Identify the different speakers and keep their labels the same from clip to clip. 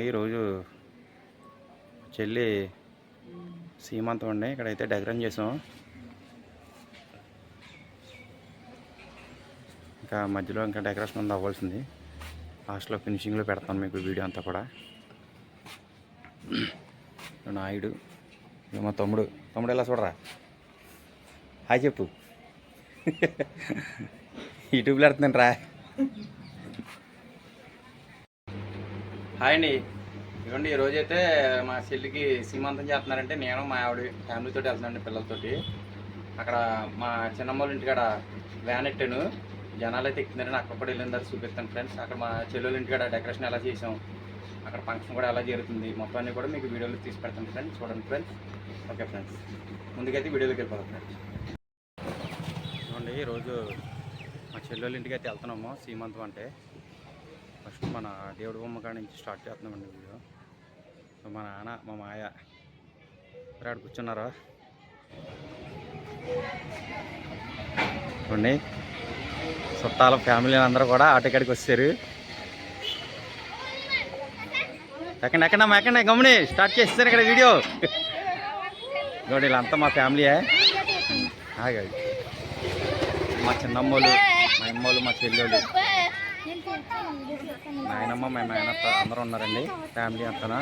Speaker 1: ఈరోజు చెల్లి సీమంతం అండి. ఇక్కడైతే డెకరేషన్ చేసాం. ఇంకా మధ్యలో ఇంకా డెకరేషన్ ఉంది అవ్వాల్సింది. లాస్ట్లో ఫినిషింగ్లో పెడతాను మీకు వీడియో అంతా కూడా. నాయుడు మా తమ్ముడు ఎలా చూడరా, హాయ్ చెప్పు. యూట్యూబ్లో పెడుతున్నాను రా. హాయ్ అండి. ఇవ్వండి ఈరోజైతే మా చెల్లికి సీమంతం చేస్తున్నారంటే నేను మా ఆవిడ ఫ్యామిలీతో వెళ్తున్నాండి, పిల్లలతోటి. అక్కడ మా చిన్నమ్మ ఇంటికాడ వ్యాన్ ఎట్టాను, జనాలు అయితే ఎక్కుతున్నారని అక్కడ కూడా వెళ్ళిన తర్వాత చూపిస్తాను ఫ్రెండ్స్. అక్కడ మా చెల్లెల ఇంటికాడ డెకరేషన్ ఎలా చేసాం, అక్కడ ఫంక్షన్ కూడా ఎలా జరుగుతుంది, మొత్తం అన్నీ కూడా మీకు వీడియోలో తీసి పెడతాను ఫ్రెండ్స్. చూడండి ఫ్రెండ్స్. ఓకే ఫ్రెండ్స్, ముందుకైతే వీడియోలోకి వెళ్ళిపోతాం ఫ్రెండ్స్. ఇవ్వండి ఈరోజు మా చెల్లెల ఇంటికి అయితే వెళ్తున్నాము సీమంతం అంటే. ఫస్ట్ మన దేవుడి బొమ్మ కాడ నుంచి స్టార్ట్ చేస్తున్నామండి వీడియో. మా నాన్న మా మాయ ఇక్కడ కూర్చున్నారా చూడండి. చుట్టాల ఫ్యామిలీ అందరూ కూడా ఆటోకాడికి వచ్చారు. ఎక్కడ గమని స్టార్ట్ చేస్తారు ఇక్కడ వీడియో. చూడండి వీళ్ళంతా మా ఫ్యామిలీయే. మా చిన్నమ్మోళ్ళు, మా అమ్మోళ్ళు, మా చెల్లెళ్ళు, నాయనమ్మ, మా నాయనత్త అందరూ ఉన్నారండి ఫ్యామిలీ అంతా.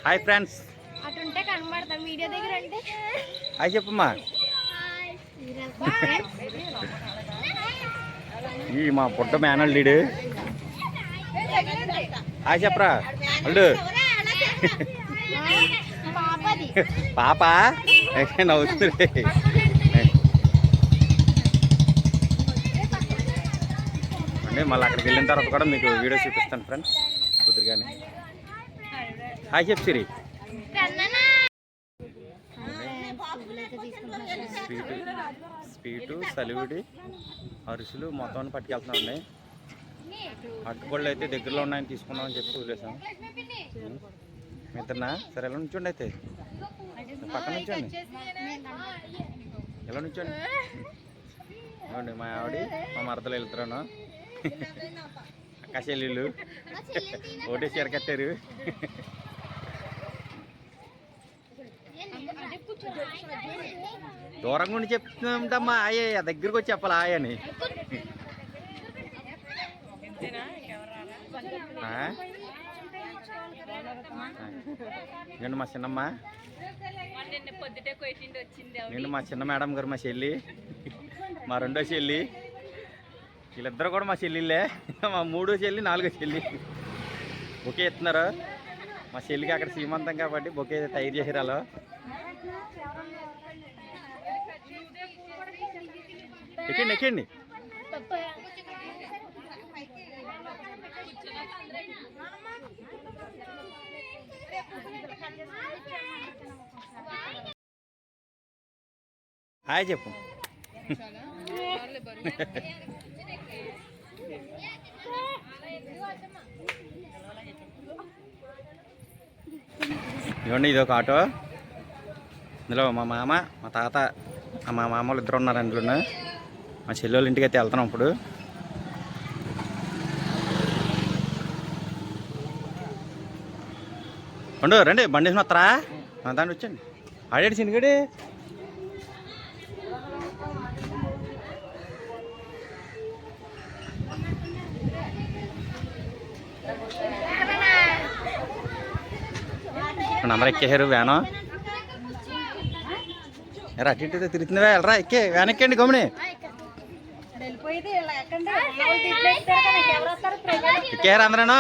Speaker 1: Hi friends. హాయ్ చెప్పమ్మా. ఈ మా పుట్ట మేనల్లుడు. హాయ్ చెప్పరా అల్లు. పాప నవ్వుతుంది. మళ్ళీ అక్కడికి వెళ్ళిన తర్వాత కూడా మీకు వీడియో చూపిస్తాను ఫ్రెండ్స్ కుదురుగానే. హాయ్ చెప్పు సిరి. స్వీటు సలివిడి అరుసులు మొత్తం పట్టుకెళ్తున్నామండి. అట్టుబళ్ళు అయితే దగ్గరలో ఉన్నాయని తీసుకున్నామని చెప్పి వదిలేసాం. మిత్రనా సరే ఎలా నుంచోండి, అయితే పక్కన నుంచోండి, ఎలా నుంచోండి. ఇవ్వండి మా ఆవిడ మా మరదలు వెళ్తున్నాను. అక్కచెల్లెళ్ళు ఒకటే చీర కట్టారు. దూరంగా ఉండి చెప్తుందమ్మా ఆయే, దగ్గరికి వచ్చి చెప్పాలి ఆయని. నేను మా చిన్నమ్మ, నేను మా చిన్న మేడం గారు, మా చెల్లి, మా రెండో చెల్లి, వీళ్ళిద్దరు కూడా మా చెల్లిళ్ళే. మా మూడో చెల్లి, నాలుగో చెల్లి బొకే ఎత్తున్నారు. మా చెల్లికి అక్కడ సీమంతం కాబట్టి బొకే తయారు చేసిరాలో. ఎక్కండి ఎక్కండి. హాయ్ చెప్పు. ఇవ్వండి ఇది ఒక ఆటో. ఇందులో మా మామ, మా తాత, మా మామూలు ఇద్దరు ఉన్నారు అందులో. మా చెల్లెళ్ళ ఇంటికి అయితే వెళ్తున్నాం ఇప్పుడు. ఉండు రండి, బండి వేసిన వస్తారా దాన్ని వచ్చండి. ఆడేడు చిన్నగడి. అందరూ ఎక్కేసారు వ్యాను. ఎరా అటు ఇటు తిరుగుతుందివా, వెళ్ళరా ఎక్కే వ్యాన్ ఎక్కండి గమ్ముని. ఎక్కేసారు అందరేనా,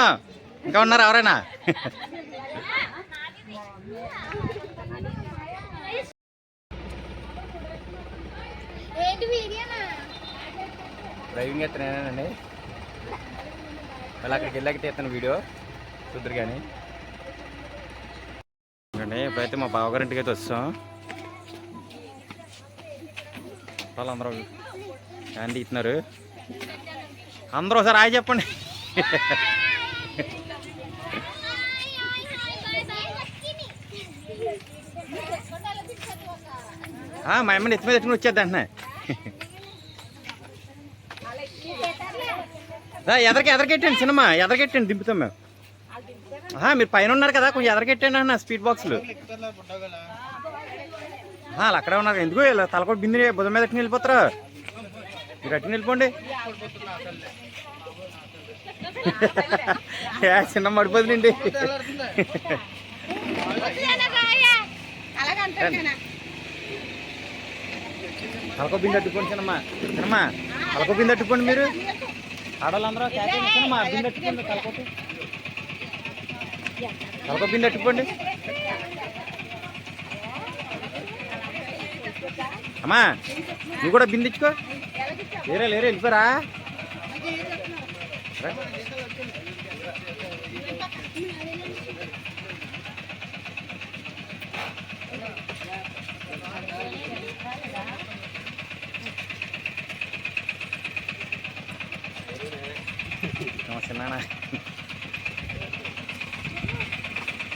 Speaker 1: ఇంకా ఉన్నారు ఎవరైనా? డ్రైవింగ్ అయితే నేనేనండి. మళ్ళీ అక్కడికి వెళ్ళాక తీస్తాను వీడియో చూద్దరు కానీ. ఇప్పుడైతే మా బావగారింటికి అయితే వస్తాం. వాళ్ళందరూ ఫ్యాన్ తీస్తున్నారు. అందరూ ఒకసారి హాయ్ చెప్పండి. మా అమ్మని ఎత్తి మీద ఎత్తుకుని వచ్చేద్ది అంటున్నా. ఎదరికెట్టండి సినిమా, ఎదరికెట్టండి దింపుతాం మేము. మీరు పైన ఉన్నారు కదా, కొంచెం ఎదరికెట్టండి అన్న స్పీడ్ బాక్సులు. వాళ్ళు అక్కడే ఉన్నారు, ఎందుకు తలకోటి బింది బుధం మీద అట్టిన వెళ్ళిపోతారా, మీరు అట్టిన వెళ్ళిపోండి. చిన్న మడిపోతుందండి. తలకో బింది అట్టుకోండి సినిమా, సినిమా తలకో బింది అట్టుకోండి. మీరు ఆడవాళ్ళందరూ సినిమా బింది అట్టుకోండి, తలకో బింది అట్టుకోండి. అమ్మా నువ్వు కూడా బిందిచ్చుకో. లేరే వెళ్ళిపోరా.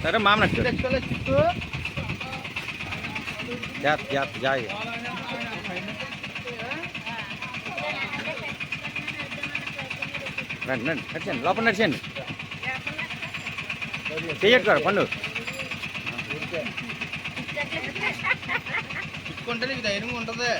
Speaker 1: సరే మామనట్టు జాయ్ రండి నడిచండి, లోపల నడిచండి. చెయ్యట్టుకోరు పండు
Speaker 2: ఇచ్చుకుంటే నీకు ధైర్యం ఉంటుంది.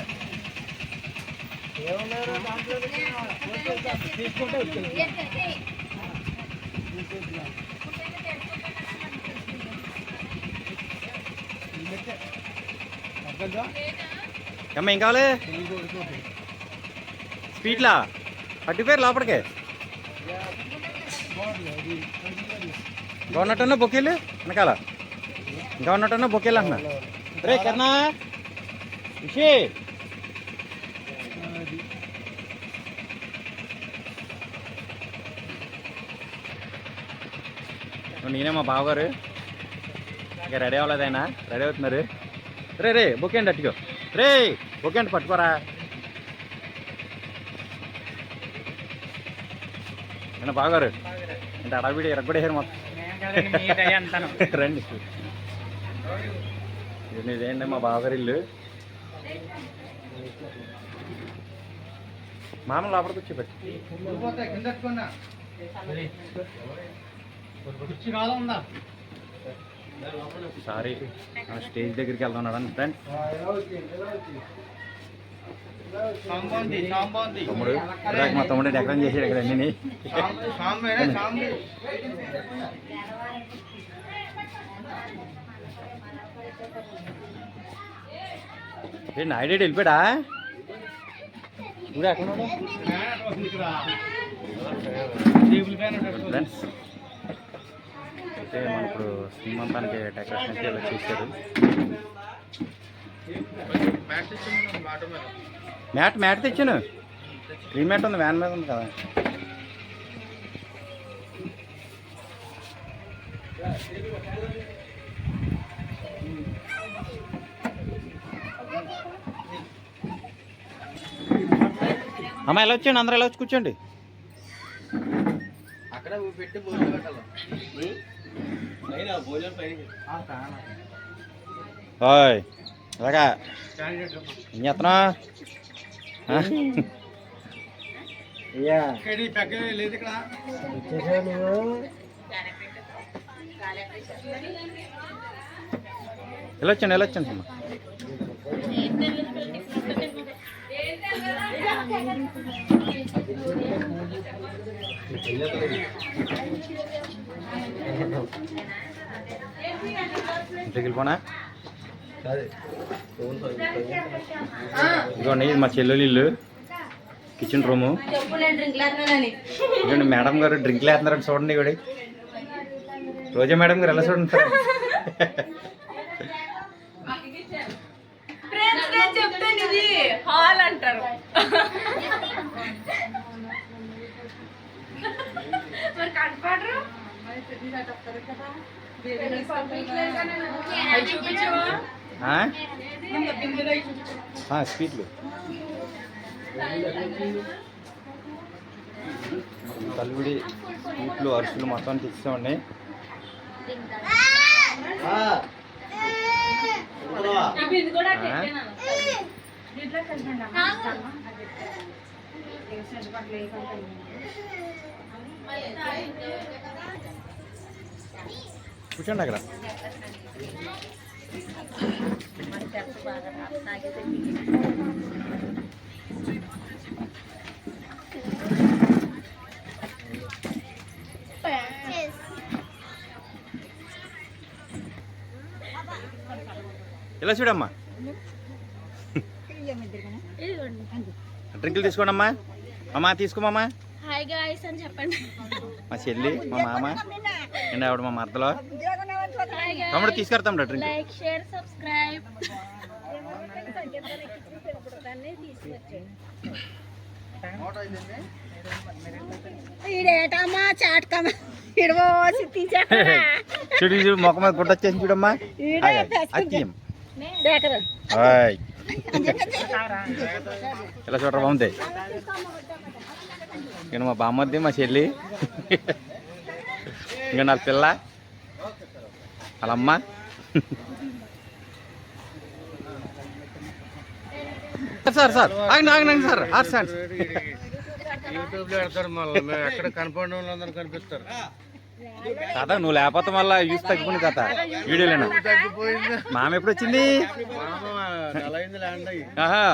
Speaker 1: అమ్మ ఏం కావాలి? స్వీట్లా పట్టిపోయారు లోపలికే. ఇంకా ఉన్నట్టున్నా బొకేలు వెనకాల, ఇంకా ఉన్నట్టున్నా బొకేలు అంటున్నా. రే కర్ణా విషి నేనే మా బావగారు. ఇంకా రెడీ అవ్వలేదు ఆయన, రెడీ అవుతున్నారు. రే బొకే అండి అట్టుకో. రే బొకే అండి పట్టుకోరా. నేను బావగారు అంటే అడవిడి ఎరగొడేసారు మొత్తం. రండి ఇదేంటి మా బావగారు ఇల్లు. మామ లోపలికి వచ్చి సారీ స్టేజ్ దగ్గరికి వెళ్తున్నాడు ఫ్రెండ్. తమ్ముడు మా తమ్ముడు డెకరేషన్ చేసాడు ఇక్కడ అన్ని. నాయుడు వెళ్ళిపోయాడా? ఇప్పుడు ఎక్కడ ఫ్రెండ్స్ అయితే మనం ఇప్పుడు శ్రీమంతానికి డెకరేషన్ అయితే ఇలా చేశారు. మ్యాట్ తెచ్చాను, గ్రీన్ మ్యాట్ ఉంది, వ్యాన్ మీద ఉంది కదా. అమ్మ ఎలా వచ్చాండి, అందరూ ఎలా వచ్చి కూర్చోండి.
Speaker 2: అక్కడ పెట్టి భోజనం పెట్టాలి.
Speaker 1: ఓయ్ అలాగా ఏం చేస్తున్నా?
Speaker 2: లేదు ఇక్కడ
Speaker 1: ఎలా వచ్చాను అమ్మ. ఇంటికి వెళ్ళిపోనా? ఇదిగోండి ఇది మా చెల్లెలు ఇల్లు, కిచెన్ రూము. ఇదిగోండి మేడం గారు డ్రింక్లు వేస్తున్నారండి, చూడండి. ఇవి రోజా మేడం గారు ఎలా చూడండి. స్వీట్లు కల్విడి స్వీట్లు అరుసులు మొత్తం తెచ్చామండి. కూర్చోండి అక్కడ. ఇలా చూడమ్మా, డ్రింకులు తీసుకోండి అమ్మా. అమ్మా తీసుకోమమ్మా.
Speaker 3: హాయ్ గాయ్స్ అని చెప్పండి.
Speaker 1: మా చెల్లి, మా మామ అండ్ ఆవిడ మా మరదలో. తమ్ముడు తీసుకెళ్తా తమ్ముడు డ్రింక్.
Speaker 3: Like share subscribe.
Speaker 4: ఈడేటమ్మా చాటకమ్మ ఇడవోసి తీసేటరా
Speaker 1: చూడు చూడు మొక్క మీద గుడ్డ వచ్చేసి చూడమ్మా. ఇలా చూడరా బాగుంటాయి. ఇంకా మా బామ్మద్ది, మా చెల్లి, ఇంకా నా పిల్ల, వాళ్ళ అమ్మ. సార్ సార్ ఆగండి ఆగండి సార్. సార్
Speaker 2: యూట్యూబ్ లో పెడతారు, మళ్ళీ మేము ఎక్కడ కనపడిన వాళ్ళందరూ కనిపిస్తారు.
Speaker 1: తాత నువ్వు లేకపోతే మళ్ళీ యూస్ తగ్గిపోయింది తాత వీడియోలేనా.
Speaker 2: తగ్గిపోయింది.
Speaker 1: మామ ఎప్పుడు వచ్చింది?
Speaker 2: నెల అయింది ల్యాండ్ అయ్యి.
Speaker 1: ఆహా.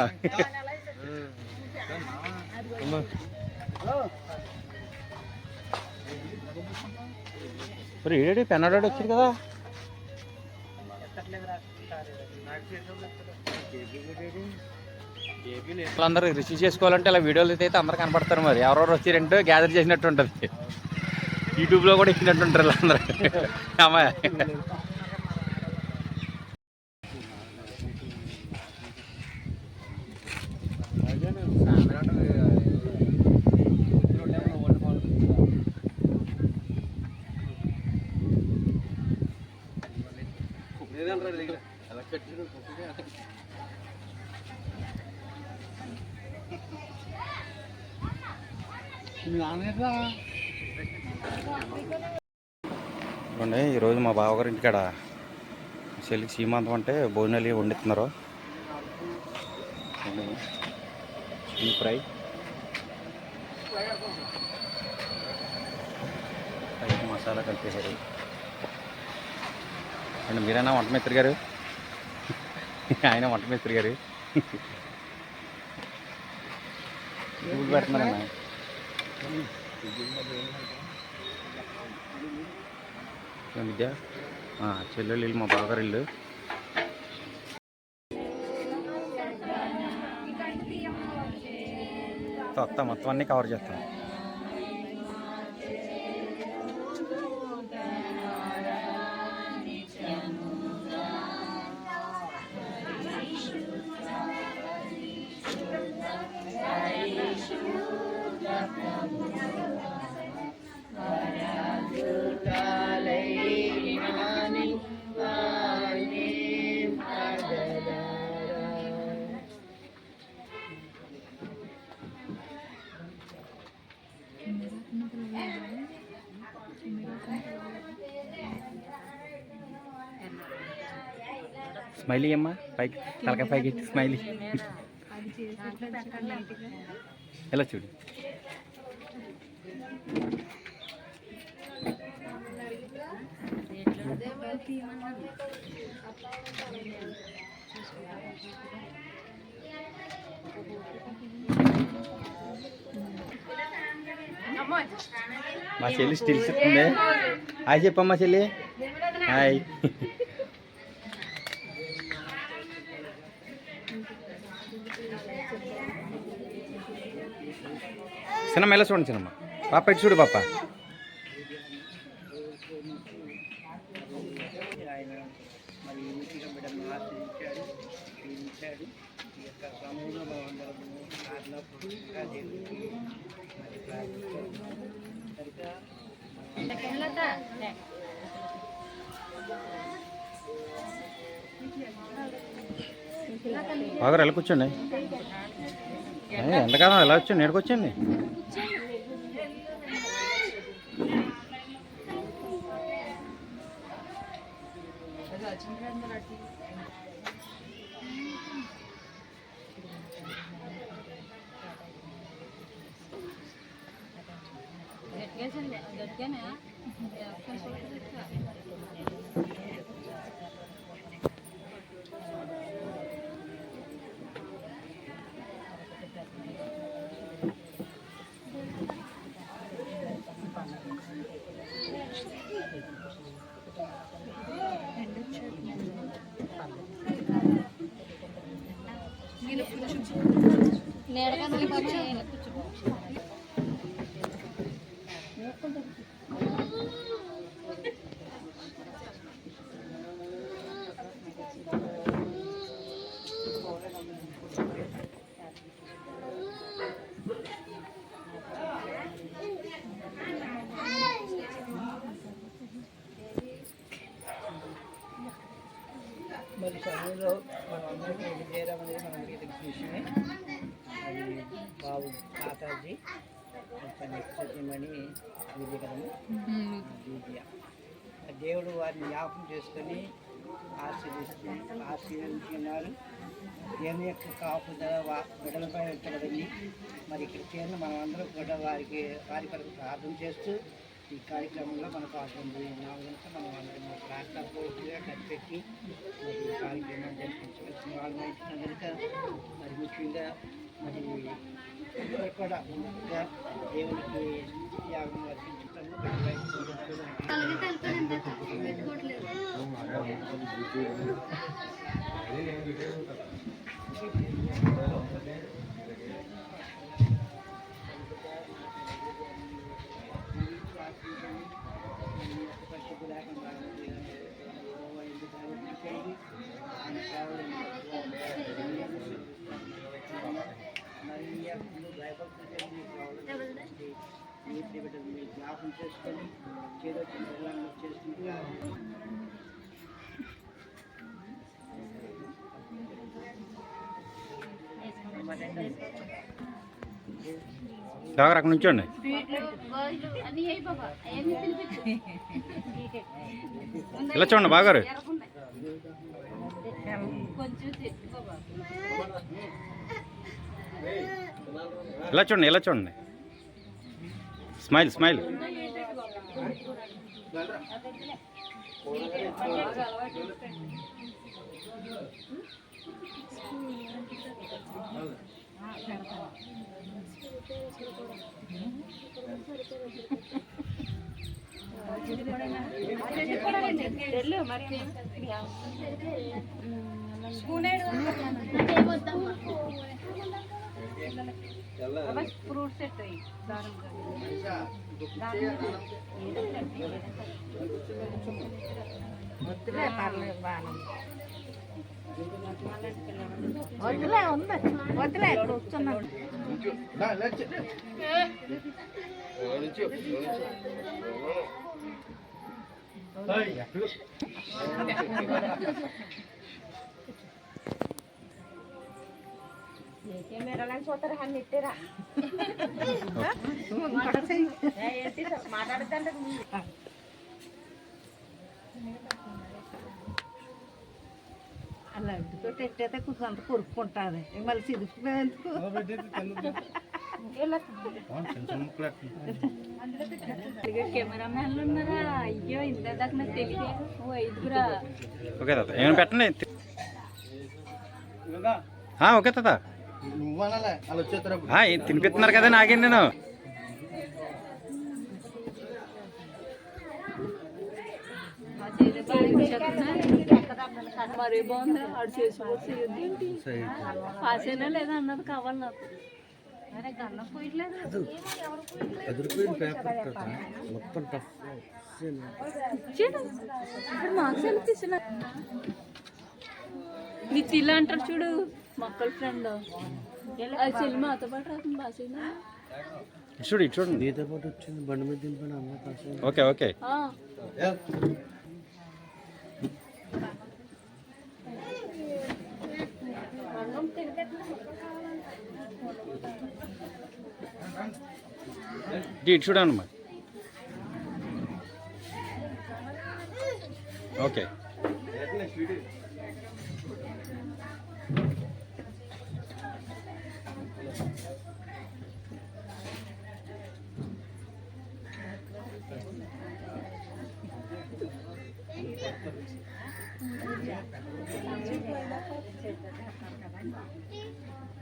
Speaker 1: ఏడు పెన్నాడు వచ్చింది కదా. అందరూ రిసీవ్ చేసుకోవాలంటే ఇలా వీడియోలు అయితే అందరూ కనపడతారు. మరి ఎవరెవరు వచ్చారంటే గ్యాదర్ చేసినట్టు ఉంటుంది. యూట్యూబ్లో కూడా ఎక్కినట్టు ఉంటారు వీళ్ళందరూ. అమ్మాయి చూడండి, ఈరోజు మా బావగారి ఇంటికాడ చెల్లికి సీమంతం అంటే భోజనాలు వండిస్తున్నారు. ఈ ఫ్రై మసాలా కలిపేశారు. అండ్ మీరైనా వంట మిత్రి గారు, ఆయన వంట మిత్రి గారు పూలు పెడుతున్నారన్నా. విద్య చెల్లెళ్ళు ఇల్లు, మా బావగారు ఇల్లు. మొత్తం అన్నీ కవర్ చేస్తాం. స్మైలీ అమ్మా, పైకి తలకాయ పైకి స్మైలీ. ఎలా చూడు. మా చెల్లి స్టిల్స్ ఇస్తుంది. హాయ్ చెప్పమ్మా చెల్లి. హాయ్. సినిమా ఎలా చూడండి సినిమా. పాప ఇటు చూడు పాప. బాగా ఎలా కూర్చోండి. ఎంతకాలం ఎలా వచ్చండి, నేడుకొచ్చండి.
Speaker 5: మరి చదువులో మనందరికీ విజయరామ్ అనేది మనందరికీ తెలిసిన విషయమే. అది బాబు తాతాజీ సత్యమణి విజయకరము విజయ దేవుడు వారిని జ్ఞాపకం చేసుకొని ఆశీర్వదించున్నారు. దేవుని యొక్క కాపుదల బిడ్డలపై ఉంచబడింది. మరి ఇక్కడ చేరిన మనం అందరం కూడా వారి కొరకు ప్రార్థన చేస్తూ ఈ కార్యక్రమంలో మన పాల్గొంది కనుక మనం అందరం ప్రార్థన పూర్తిగా కనిపెట్టి మరి ఈ కార్యక్రమం జరిపించవలసిన వాళ్ళు కనుక మరి ముఖ్యంగా మరి అందరూ కూడా ముందుగా దేవునికి యాగం అర్పించుతాము. జ్ఞాపం చేసుకొని చేదో చేసుకుంటూ
Speaker 1: డాక్టర్ అక్కడ నుంచోండి. ఇలా చూడండి బాగారు, ఇలా చూడండి, ఇలా చూడండి. Smile smile.
Speaker 4: ఫ్రూట్స్ వద్దులే ఉంది, వద్దులే కూర్చున్నాడు. కెమెరాలని చూస్తారు అన్ని ఇట్టేరా మాట్లాడుతుంటే అలా తోటి ఎట్టయితే కొంచెం అంత కొరుక్కుంటుంది. మళ్ళీ సిదుకునేందుకు కెమెరామ్యాన్లు ఉన్నారా? అయ్యో ఇంత దాకా నాకు తెలియదు. ఓ ఐదుగురా.
Speaker 1: ఓకే తాత ఏమైనా పెట్టండి. ఓకే తాత తినిపిస్తున్నారు కదా నాగేండి నేను.
Speaker 3: మరీ బాగుంది. ఆడు చేసుకోవచ్చు పాస్ అయినా లేదా అన్నది కావాలి నాకు. అరే గన్నం పోయట్లేదు. ఇప్పుడు మార్క్స్ ఎలా తీసిన నీ తిల్లు అంటారు చూడు మొక్కల ఫ్రెండ్. అది చెల్లి మాతో పాటు రాకుండా పాస్ అయినా
Speaker 1: చూడు చూడండి.
Speaker 2: నీతో పాటు వచ్చింది బండి మీద దింపని అమ్మ.
Speaker 1: Okay okay. ఇటు చూడండి మరి. ఓకే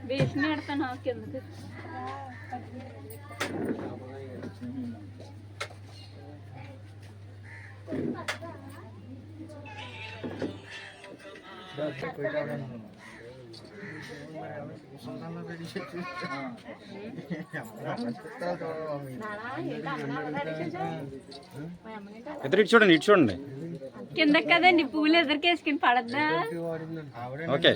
Speaker 3: వేసిన పెడతాను కిందకి.
Speaker 1: ఇద్దరు ఇటు చూడండి, ఇటు చూడండి.
Speaker 3: కిందకి కదండి పూలు ఎదురుకేసుకుని పడద్దా.
Speaker 1: ఓకే.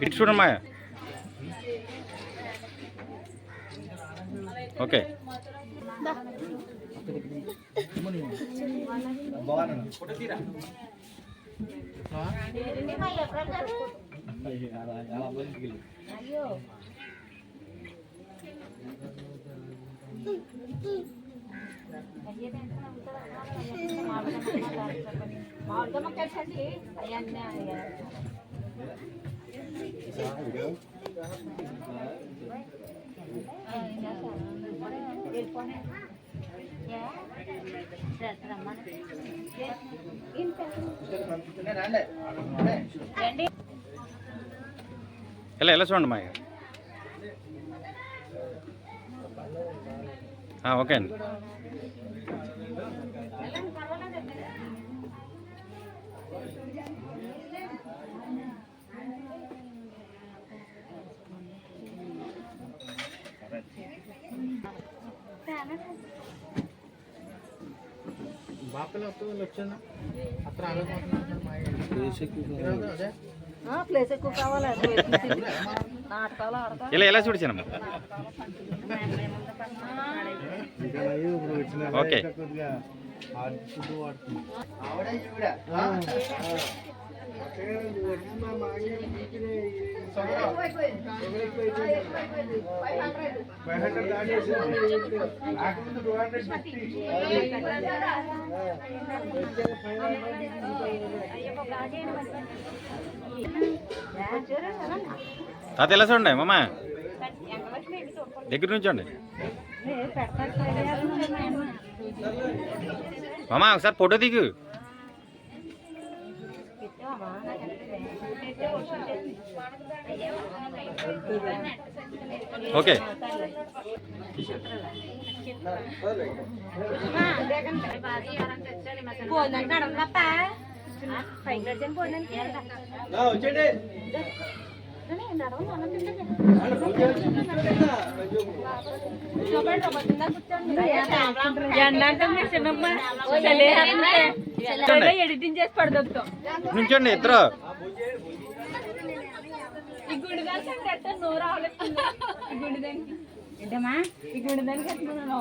Speaker 1: ఇటు చూడండి మాయ. ఓకే. ఎలా చూడండి మాయ. ఓకే అండి.
Speaker 3: ప్లేస్ ఎక్కువ కావాలి. నాటకాలు ఆడతా
Speaker 1: ఎలా చూడిచానమ్మా. ఓకే. తాత ఎలా చూడండి మామ, దగ్గర నుంచోండి మామ. ఒకసారి ఫోటో దిగు. ఓకే.
Speaker 3: ఎడిటింగ్ చేసి పడదొక్కుతాం.
Speaker 1: నుంచోండి ఇద్దరు.
Speaker 3: ఈ గుడి దానికి నోరు ఆలోచింది. ఈ గుడి దానికి ఏంటమ్మా, ఈ గుడి దానికి ఎట్టుకున్నాను.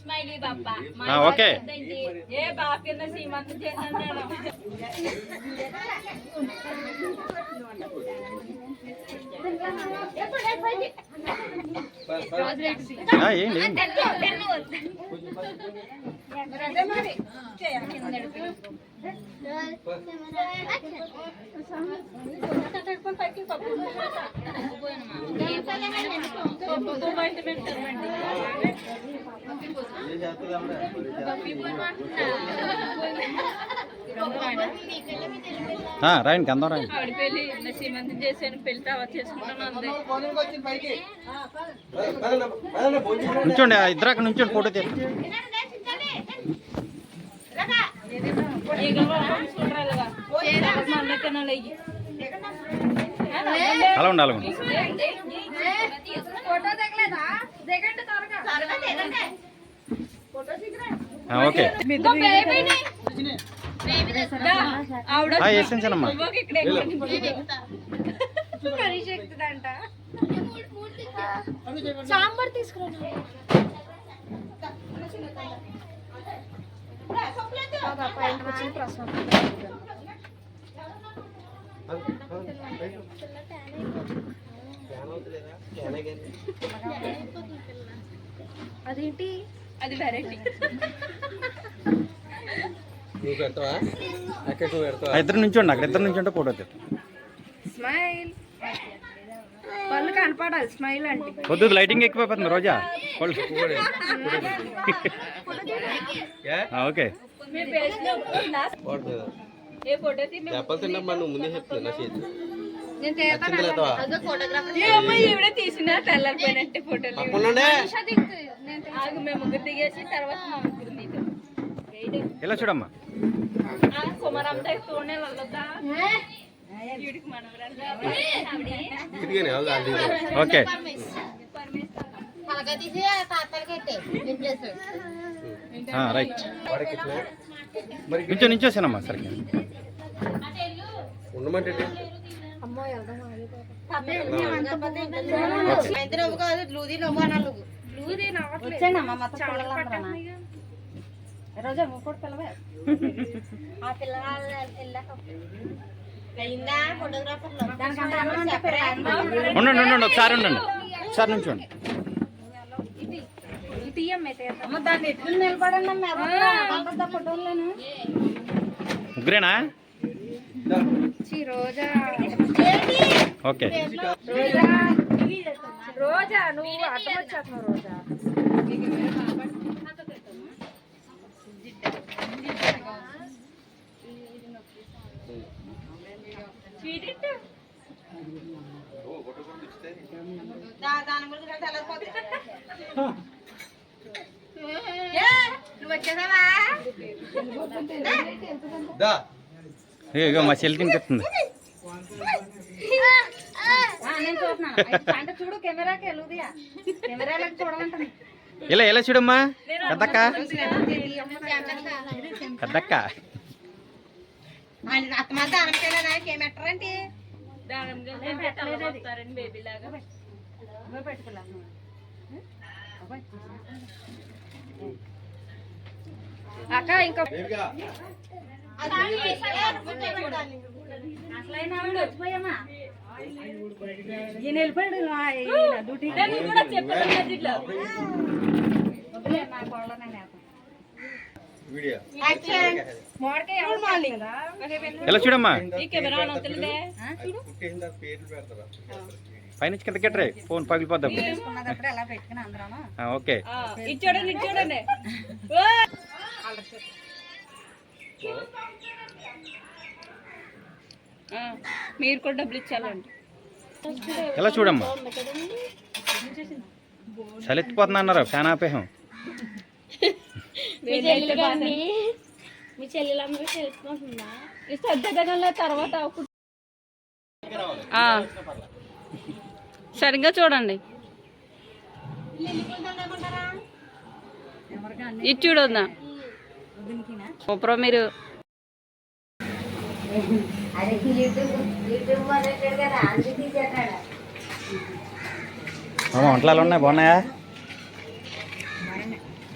Speaker 3: స్మైలీ బాబా.
Speaker 1: ఓకే.
Speaker 3: ఏ బాబు కింద సీమంతం చేశాను నేను.
Speaker 1: రాయండి కందం రాయండి.
Speaker 3: ఆవిడ పెళ్లి సీమంతం చేశాను, పెళ్లి తర్వాత చేసుకుంటాను అందే.
Speaker 1: నుంచోండి ఇద్దరు అక్కడ నుంచోండి ఫోటో తీయండి. అలా ఉండి అలా ఉండి. ఓకే. వేసించానమ్మా.
Speaker 4: సాంబార్ తీసుకురా.
Speaker 3: అదేంటి అది వెరైటీ.
Speaker 2: నువ్వు పెడతావా? అక్కడ నువ్వు పెడతావా?
Speaker 1: ఇద్దరు నుంచోండి, అక్కడ ఇద్దరు నుంచుంటే ఫోటో తీద్దాం.
Speaker 3: స్మైల్, పళ్ళు కనపడాలి స్మైల్ అంటే.
Speaker 1: వద్దు, లైటింగ్ ఎక్కువైపోతుంది రోజా. ఓకే.
Speaker 3: మీ పేజ్ లో
Speaker 2: బాగుంటుందా?
Speaker 3: ఏ ఫోటో తీ.
Speaker 2: దెబ్బలు తిన్నమ్మా, నువ్వు ముందే చెప్తున్నా నా చేతి
Speaker 3: నేను తీస్తాను.
Speaker 2: లేదవా?
Speaker 3: ఏ అమ్మాయి ఈవిడ తీసినా తెల్లారిపోయినట్టే ఫోటోలు.
Speaker 2: తప్పకుండా
Speaker 3: ఆగు, మేము ముగ్గురు దిగేసి తర్వాత మా ముగ్గురు తీద్దాం.
Speaker 1: ఇలా చూడమ్మా.
Speaker 3: కుమారం దగ్గర చూడనే వెళ్ళొద్దా? వీడికి మనవరాలు.
Speaker 2: ఇదిగానే ఆల్రెడీ
Speaker 1: ఓకే. రైట్.
Speaker 2: వాడికి ఇట్లా మరి
Speaker 1: నించోసానమ్మా సరిగ్గా.
Speaker 2: ఉండమంటే
Speaker 1: ఉండండి ఉండండి, ఒకసారి ఉండండి, ఒకసారి నుంచోండి.
Speaker 3: దాన్ని ఎట్లు నిలబడండి ఫోటోలను.
Speaker 1: ముగ్గురేనా?
Speaker 3: రోజా,
Speaker 1: ఓకే.
Speaker 3: రోజా నువ్వు అర్థం వచ్చేస్తున్నావు. రోజా నువ్వు వచ్చేసావా?
Speaker 1: ఇగో మా చెల్లి తినిపిస్తుంది.
Speaker 3: నేను చూస్తున్నాను అంటే చూడు, కెమెరాకి వెలుగుదియా, కెమెరాలకు చూడమంటాను.
Speaker 1: ఇలా ఇలా చూడమ్మా. పెద్దక్క, పెద్దక్క.
Speaker 3: అక్క ఇంకా ఈయన వెళ్ళిపోయాడు కూడా
Speaker 1: ఇలా చూడమ్మా.
Speaker 3: ఈ కెమెరా అవుతుందే
Speaker 1: పైనుంచి కింద కెట్టరే, ఫోన్ పగిలిపోద్దాం. ఓకే.
Speaker 3: ఇచ్చాడండి ఇచ్చాడండి. మీరు కూడా డబ్బులు ఇచ్చాలండి.
Speaker 1: ఇలా చూడమ్మా. చలెత్తిపోతున్నా అన్నారు, ఫ్యాన్ ఆపేహం.
Speaker 3: మీ చెల్లెలందరూ తెలిసిపోతుందా? తర్వాత సరిగ్గా చూడండి. ఇది చూడొద్దా సూపర్. మీరు
Speaker 1: వంటలు ఎలా ఉన్నాయి? బాగున్నాయా?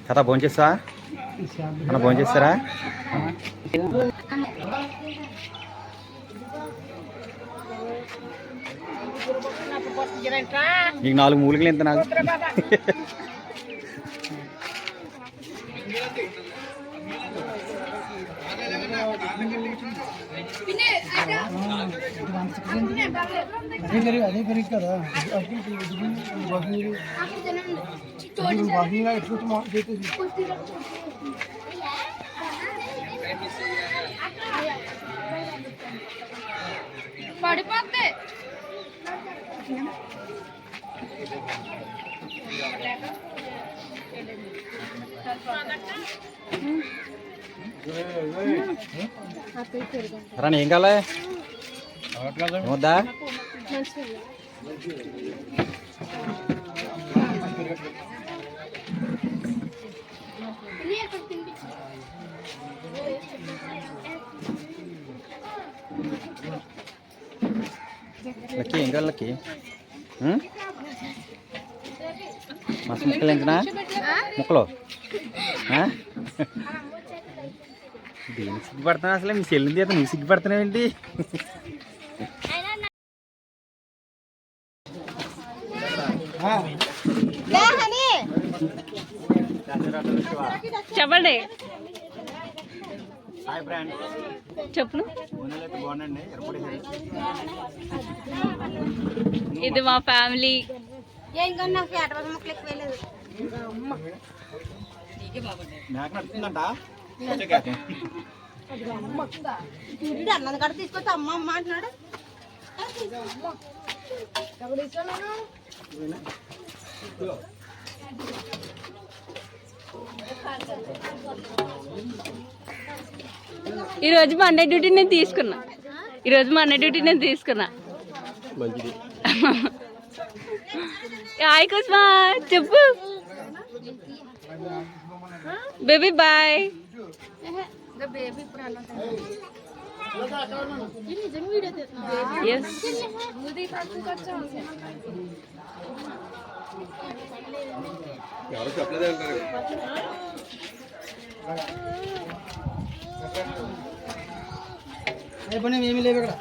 Speaker 1: కదా భోంచేస్తా అన్న, భోంచేస్తారా? నీకు 4 మూలికలు ఎంత నాకు?
Speaker 5: అదే కరెక్ట్ కదా.
Speaker 3: పడిపోతే
Speaker 1: రాని ఏం కావాలి? వద్దా? లక్కీ ఏం కావాలి? లక్కీ మస్తు ముక్కలు ఎంతనా? ముక్కలు దేనికి సిగ్గుపడుతున్నా? అసలు మీ చెల్లింది అయితే నువ్వు సిగ్గుపడుతున్నావేంటి?
Speaker 3: చెప్పండి.
Speaker 1: హాయ్ ఫ్రెండ్స్,
Speaker 3: చెప్పు.
Speaker 1: అయితే బాగుందండి.
Speaker 3: ఇది మా ఫ్యామిలీ.
Speaker 1: నాకు నడుతుందంట.
Speaker 4: అన్నం కడ తీసుకొచ్చి అమ్మ అమ్మ అంటున్నాడు.
Speaker 3: ఈరోజు మా అన్నయ్య డ్యూటీ నేను తీసుకున్నా.
Speaker 1: మంచిది.
Speaker 3: హాయ్ కుస్మా, చెప్పు. Baby bye. ఎస్.
Speaker 1: ఎవరు చెప్పలేదు అంటారు.
Speaker 5: ఏమీ లేవు ఇక్కడ.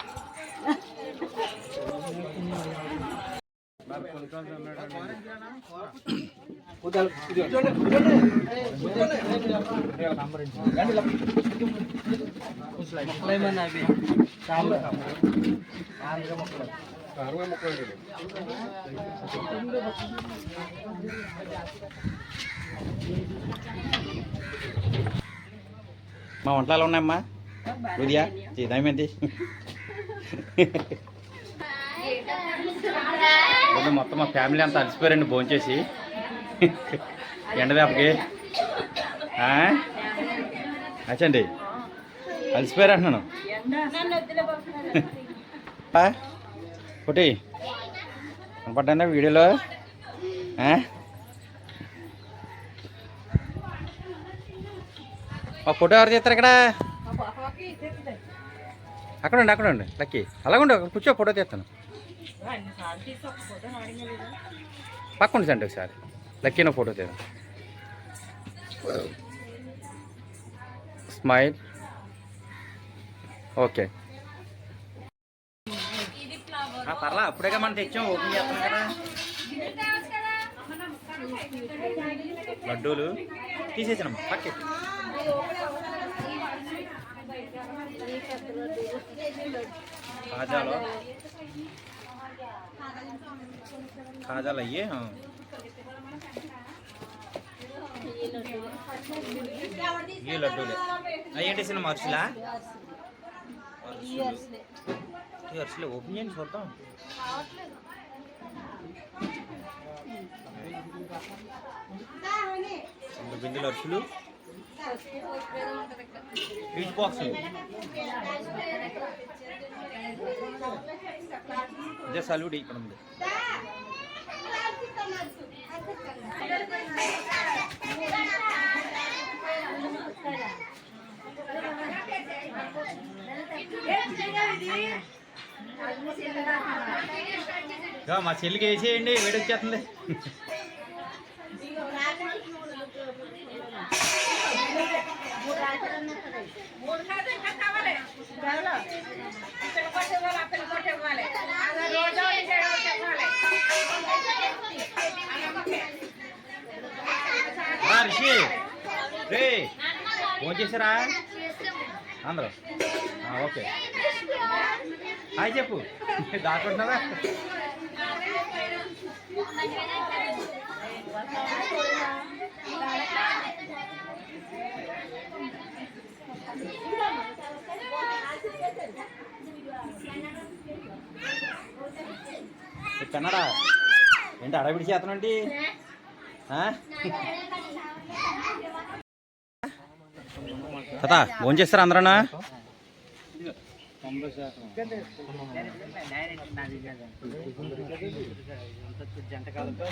Speaker 1: మా వంటలు ఎలా ఉన్నాయమ్మా? రుదియా చేద్దామేంటి? మొత్తం మా ఫ్యామిలీ అంతా అలసిపోయారండి భోంచేసి ఎండదేపకి. అచ్చండి అలసిపోయారు అంటున్నాను. ఒకటి కనపడ్డా వీడియోలో? మా ఫోటో ఎవరు చేస్తారు ఇక్కడ? అక్కడ ఉండి లక్కీ అలాగుండి కూర్చో, ఫోటో తీస్తాను. పక్కండి సండి ఒకసారి లక్కీ ఫోటో తీద్దాం. స్మైల్. ఓకే పర్లా, అప్పుడేగా మనం తెచ్చాం, ఓపెన్ చేస్తాం కదా. లడ్డూలు తీసేసాం పక్కే. కాజాలు అయ్యి ఈ లడ్డూలే అయ్యేంటి సినిమా అరుసులా? అరుసులే ఓపెన్ చేయండి చూద్దాం. బిందులు అరుసులు, స్వీట్ బాక్స్ ఇదే సల్యూడ్ ఇక్కడ ఉంది. మా చెల్లికి వేసేయండి, వేడొచ్చేస్తుంది. రిషి రే ఫోన్ చేశారా అందరూ? ఓకే హాయ్ చెప్పు. దాకుంటున్నారా? కన్నడ ఏంటి అడవిడి చేతనండి? కదా ఫోన్ చేస్తారా అందరన్నా?
Speaker 2: జంటకాలతో